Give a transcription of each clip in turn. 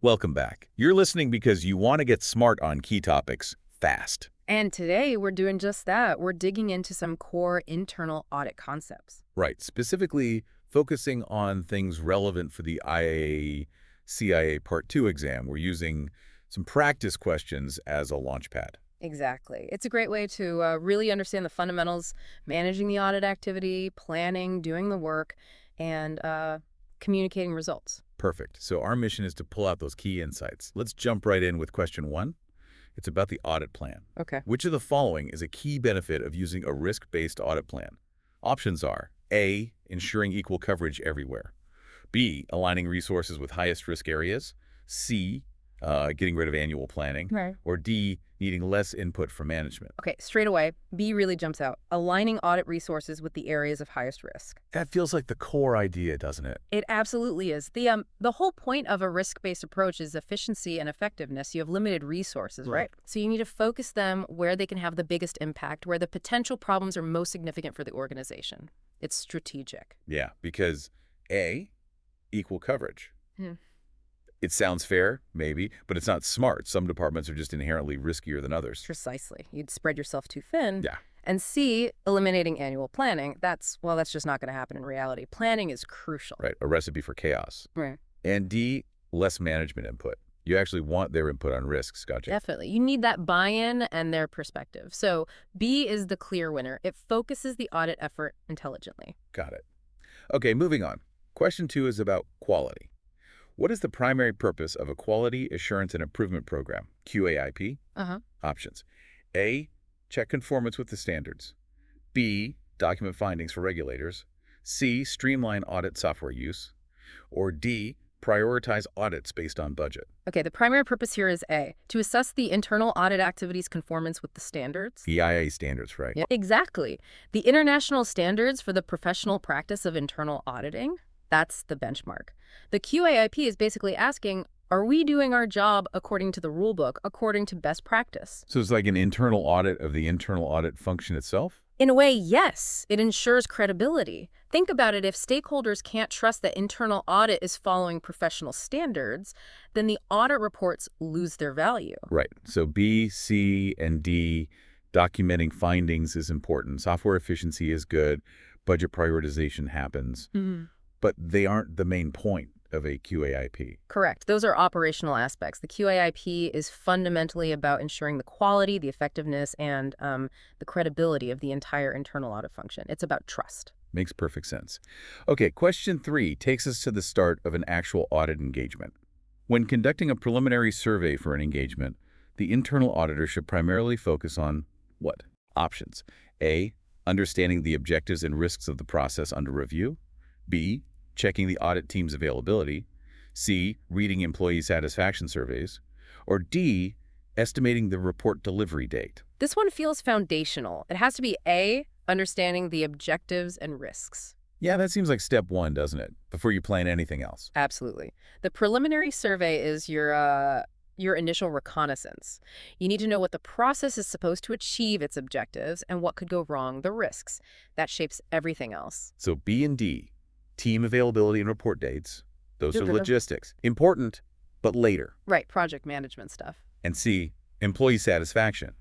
Welcome back. You're listening because you want to get smart on key topics fast. And today we're doing just that. We're digging into some core internal audit concepts. Right, specifically focusing on things relevant for the IIA-CIA-Part2 exam. We're using some practice questions as a launchpad. Exactly. It's a great way to really understand the fundamentals, managing the audit activity, planning, doing the work, and communicating results. Perfect. So our mission is to pull out those key insights. Let's jump right in with question 1. It's about the audit plan. Okay. Which of the following is a key benefit of using a risk-based audit plan? Options are A, ensuring equal coverage everywhere, B, aligning resources with highest risk areas, C, getting rid of annual planning, Right. or D, needing less input from management. Okay, straight away, B really jumps out. Aligning audit resources with the areas of highest risk. That feels like the core idea, doesn't it? It absolutely is. The whole point of a risk-based approach is efficiency and effectiveness. You have limited resources, right? So you need to focus them where they can have the biggest impact, where the potential problems are most significant for the organization. It's strategic. Yeah, because A, equal coverage. Hmm. It sounds fair, maybe, but it's not smart. Some departments are just inherently riskier than others. Precisely. You'd spread yourself too thin. Yeah. And C, eliminating annual planning. That's just not going to happen in reality. Planning is crucial. Right, a recipe for chaos. Right. And D, less management input. You actually want their input on risks, gotcha. Definitely. You need that buy-in and their perspective. So B is the clear winner. It focuses the audit effort intelligently. Got it. Okay, moving on. Question 2 is about quality. What is the primary purpose of a Quality Assurance and Improvement Program, QAIP? Uh-huh. Options. A, check conformance with the standards. B, document findings for regulators. C, streamline audit software use. Or D, prioritize audits based on budget. Okay, the primary purpose here is A, to assess the internal audit activity's conformance with the standards. EIA standards, right? Yeah, exactly. The international standards for the professional practice of internal auditing, that's the benchmark. The QAIP is basically asking, are we doing our job according to the rule book, according to best practice? So it's like an internal audit of the internal audit function itself? In a way, yes. It ensures credibility. Think about it. If stakeholders can't trust that internal audit is following professional standards, then the audit reports lose their value. Right. So B, C, and D, documenting findings is important. Software efficiency is good. Budget prioritization happens. But they aren't the main point of a QAIP. Correct. Those are operational aspects. The QAIP is fundamentally about ensuring the quality, the effectiveness, and the credibility of the entire internal audit function. It's about trust. Makes perfect sense. Okay, question 3 takes us to the start of an actual audit engagement. When conducting a preliminary survey for an engagement, the internal auditor should primarily focus on what? Options. A, understanding the objectives and risks of the process under review. B, checking the audit team's availability. C, reading employee satisfaction surveys. Or D, estimating the report delivery date. This one feels foundational. It has to be A, understanding the objectives and risks. Yeah, that seems like step 1, doesn't it? Before you plan anything else. Absolutely. The preliminary survey is your initial reconnaissance. You need to know what the process is supposed to achieve its objectives and what could go wrong, the risks. That shapes everything else. So B and D, team availability and report dates, those are Okay. logistics. Important, but later. Right, project management stuff. And C, employee satisfaction.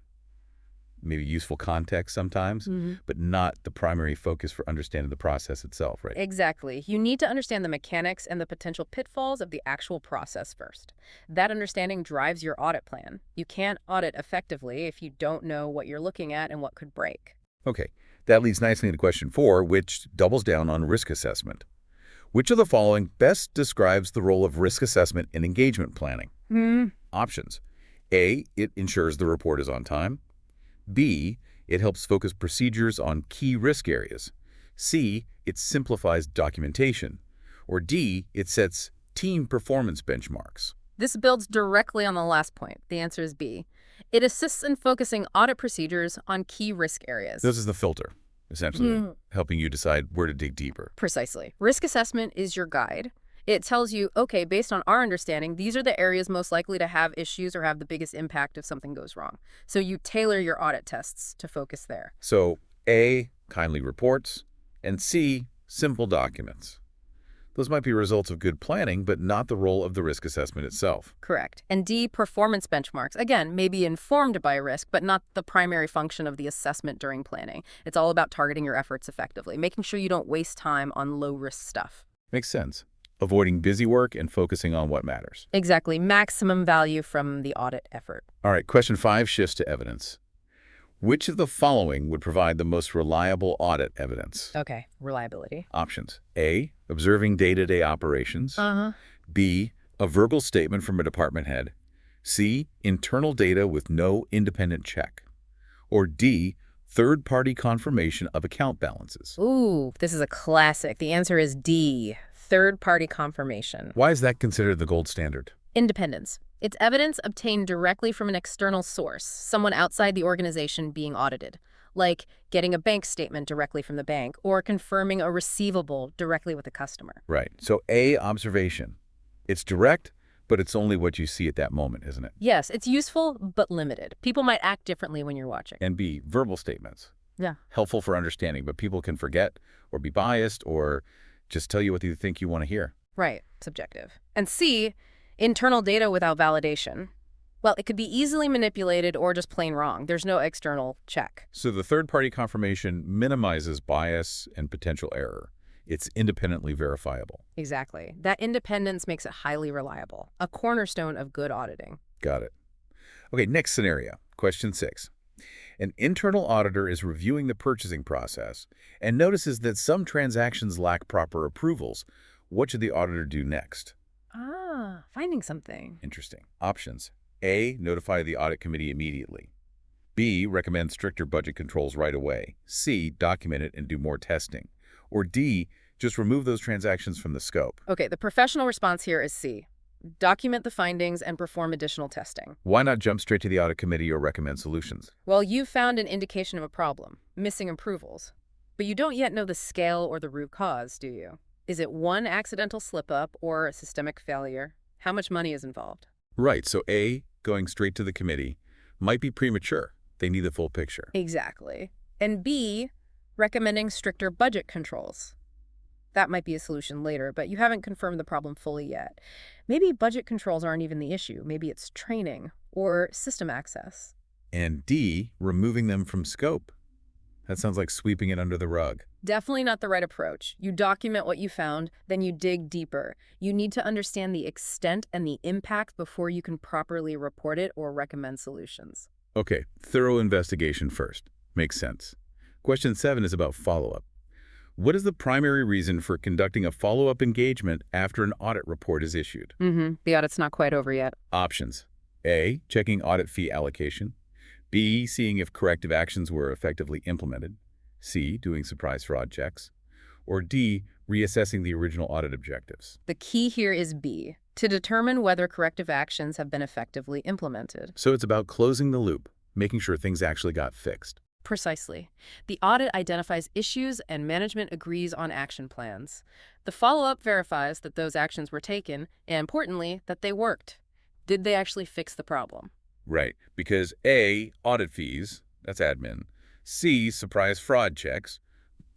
Maybe useful context sometimes, but not the primary focus for understanding the process itself, right? Exactly. You need to understand the mechanics and the potential pitfalls of the actual process first. That understanding drives your audit plan. You can't audit effectively if you don't know what you're looking at and what could break. Okay, that leads nicely into question 4, which doubles down on risk assessment. Which of the following best describes the role of risk assessment in engagement planning? Options. A, it ensures the report is on time. B, it helps focus procedures on key risk areas. C, it simplifies documentation. Or D, it sets team performance benchmarks. This builds directly on the last point. The answer is B. It assists in focusing audit procedures on key risk areas. This is the filter, essentially, helping you decide where to dig deeper. Precisely. Risk assessment is your guide. It tells you, okay, based on our understanding, these are the areas most likely to have issues or have the biggest impact if something goes wrong. So you tailor your audit tests to focus there. So A, kindly reports, and C, simple documents. Those might be results of good planning, but not the role of the risk assessment itself. Correct. And D, performance benchmarks. Again, may be informed by risk, but not the primary function of the assessment during planning. It's all about targeting your efforts effectively, making sure you don't waste time on low-risk stuff. Makes sense. Avoiding busy work and focusing on what matters. Exactly. Maximum value from the audit effort. All right, question 5 shifts to evidence. Which of the following would provide the most reliable audit evidence? Okay, reliability. Options. A, observing day-to-day operations. Uh-huh. B, a verbal statement from a department head. C, internal data with no independent check. Or D, third-party confirmation of account balances. Ooh, this is a classic. The answer is D, third-party confirmation. Why is that considered the gold standard? Independence. It's evidence obtained directly from an external source, someone outside the organization being audited, like getting a bank statement directly from the bank or confirming a receivable directly with the customer. Right. So A, observation. It's direct, but it's only what you see at that moment, isn't it? Yes, it's useful, but limited. People might act differently when you're watching. And B, verbal statements. Yeah. Helpful for understanding, but people can forget or be biased or just tell you what they think you want to hear. Right. Subjective. And C, internal data without validation. Well, it could be easily manipulated or just plain wrong. There's no external check. So the third-party confirmation minimizes bias and potential error. It's independently verifiable. Exactly. That independence makes it highly reliable, a cornerstone of good auditing. Got it. Okay, next scenario. Question 6. An internal auditor is reviewing the purchasing process and notices that some transactions lack proper approvals. What should the auditor do next? Finding something. Interesting. Options. A, notify the audit committee immediately. B, recommend stricter budget controls right away. C, document it and do more testing. Or D, just remove those transactions from the scope. Okay, the professional response here is C. Document the findings and perform additional testing. Why not jump straight to the audit committee or recommend solutions? Well, you've found an indication of a problem, missing approvals. But you don't yet know the scale or the root cause, do you? Is it one accidental slip-up or a systemic failure? How much money is involved? Right, so A, going straight to the committee, might be premature. They need the full picture. Exactly. And B, recommending stricter budget controls. That might be a solution later, but you haven't confirmed the problem fully yet. Maybe budget controls aren't even the issue. Maybe it's training or system access. And D, removing them from scope. That sounds like sweeping it under the rug. Definitely not the right approach. You document what you found, then you dig deeper. You need to understand the extent and the impact before you can properly report it or recommend solutions. Okay, thorough investigation first. Makes sense. Question 7 is about follow-up. What is the primary reason for conducting a follow-up engagement after an audit report is issued? The audit's not quite over yet. Options. A, checking audit fee allocation. B, seeing if corrective actions were effectively implemented. C, doing surprise fraud checks. Or D, reassessing the original audit objectives. The key here is B, to determine whether corrective actions have been effectively implemented. So it's about closing the loop, making sure things actually got fixed. Precisely. The audit identifies issues and management agrees on action plans. The follow-up verifies that those actions were taken and, importantly, that they worked. Did they actually fix the problem? Right, because A, audit fees, that's admin. C, surprise fraud checks,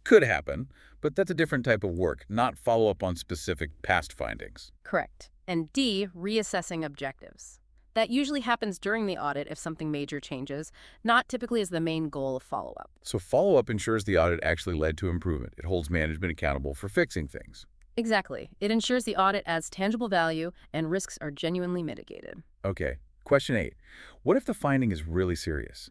could happen, but that's a different type of work, not follow-up on specific past findings. Correct. And D, reassessing objectives. That usually happens during the audit if something major changes, not typically as the main goal of follow-up. So follow-up ensures the audit actually led to improvement. It holds management accountable for fixing things. Exactly. It ensures the audit adds tangible value and risks are genuinely mitigated. Okay, question 8. What if the finding is really serious?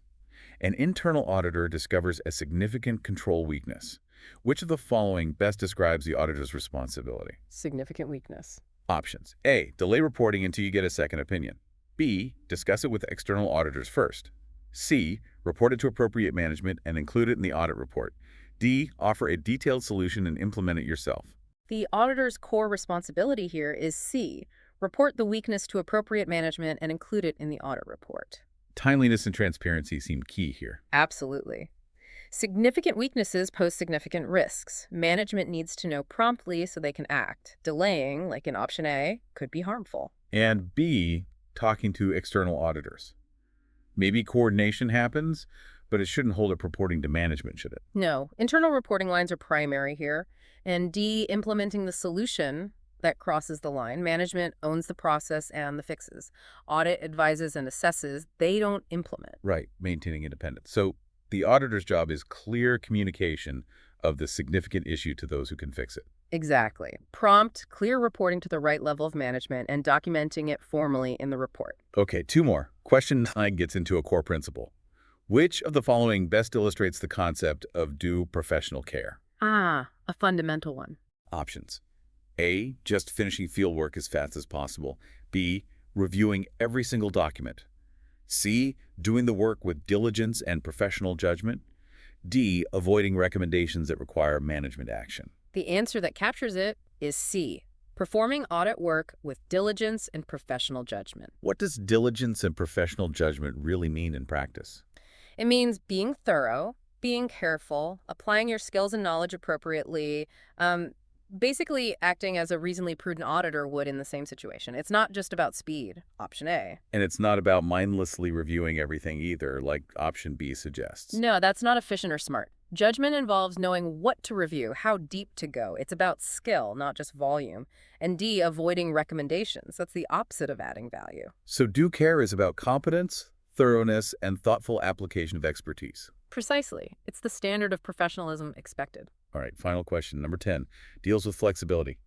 An internal auditor discovers a significant control weakness. Which of the following best describes the auditor's responsibility? Significant weakness. Options. A, delay reporting until you get a second opinion. B, discuss it with external auditors first. C, report it to appropriate management and include it in the audit report. D, offer a detailed solution and implement it yourself. The auditor's core responsibility here is C, report the weakness to appropriate management and include it in the audit report. Timeliness and transparency seem key here. Absolutely. Significant weaknesses pose significant risks. Management needs to know promptly so they can act. Delaying, like in option A, could be harmful. And B, talking to external auditors. Maybe coordination happens, But it shouldn't hold up reporting to management, should it? No, internal reporting lines are primary here. And D, implementing the solution that crosses the line. Management owns the process and the fixes. Audit advises and assesses. They don't implement. Right, maintaining independence. So the auditor's job is clear communication of the significant issue to those who can fix it. Exactly. Prompt, clear reporting to the right level of management and documenting it formally in the report. Okay, two more. Question 9 gets into a core principle. Which of the following best illustrates the concept of due professional care? Ah, a fundamental one. Options. A, just finishing fieldwork as fast as possible. B, reviewing every single document. C, doing the work with diligence and professional judgment. D, avoiding recommendations that require management action. The answer that captures it is C, performing audit work with diligence and professional judgment. What does diligence and professional judgment really mean in practice? It means being thorough, being careful, applying your skills and knowledge appropriately, basically acting as a reasonably prudent auditor would in the same situation. It's not just about speed, option A. And it's not about mindlessly reviewing everything either, like option B suggests. No, that's not efficient or smart. Judgment involves knowing what to review, how deep to go. It's about skill, not just volume. And D, avoiding recommendations. That's the opposite of adding value. So due care is about competence, thoroughness, and thoughtful application of expertise. Precisely. It's the standard of professionalism expected. All right, final question, number 10, deals with flexibility.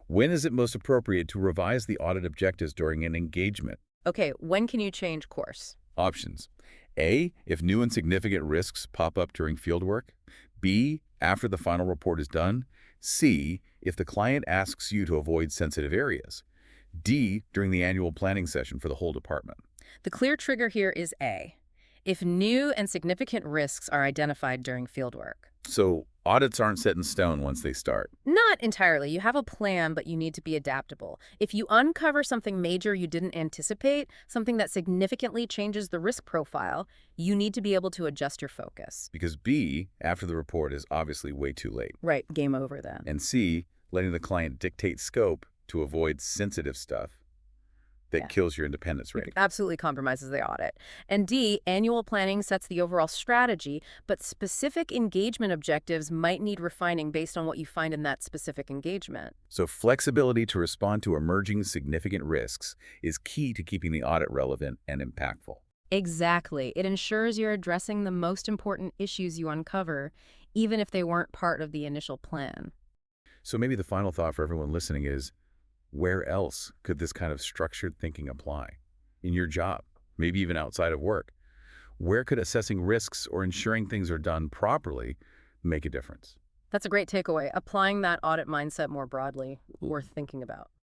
When is it most appropriate to revise the audit objectives during an engagement? Okay, when can you change course? Options. A, if new and significant risks pop up during fieldwork. B, after the final report is done. C, if the client asks you to avoid sensitive areas. D, during the annual planning session for the whole department. The clear trigger here is A, if new and significant risks are identified during fieldwork. So audits aren't set in stone once they start. Not entirely. You have a plan, but you need to be adaptable. If you uncover something major you didn't anticipate, something that significantly changes the risk profile, you need to be able to adjust your focus. Because B, after the report, is obviously way too late. Right, game over then. And C, letting the client dictate scope to avoid sensitive stuff that kills your independence rating. Absolutely compromises the audit. And D, annual planning sets the overall strategy, but specific engagement objectives might need refining based on what you find in that specific engagement. So flexibility to respond to emerging significant risks is key to keeping the audit relevant and impactful. Exactly. It ensures you're addressing the most important issues you uncover, even if they weren't part of the initial plan. So maybe the final thought for everyone listening is, where else could this kind of structured thinking apply? In your job, maybe even outside of work. Where could assessing risks or ensuring things are done properly make a difference? That's a great takeaway. Applying that audit mindset more broadly, worth thinking about.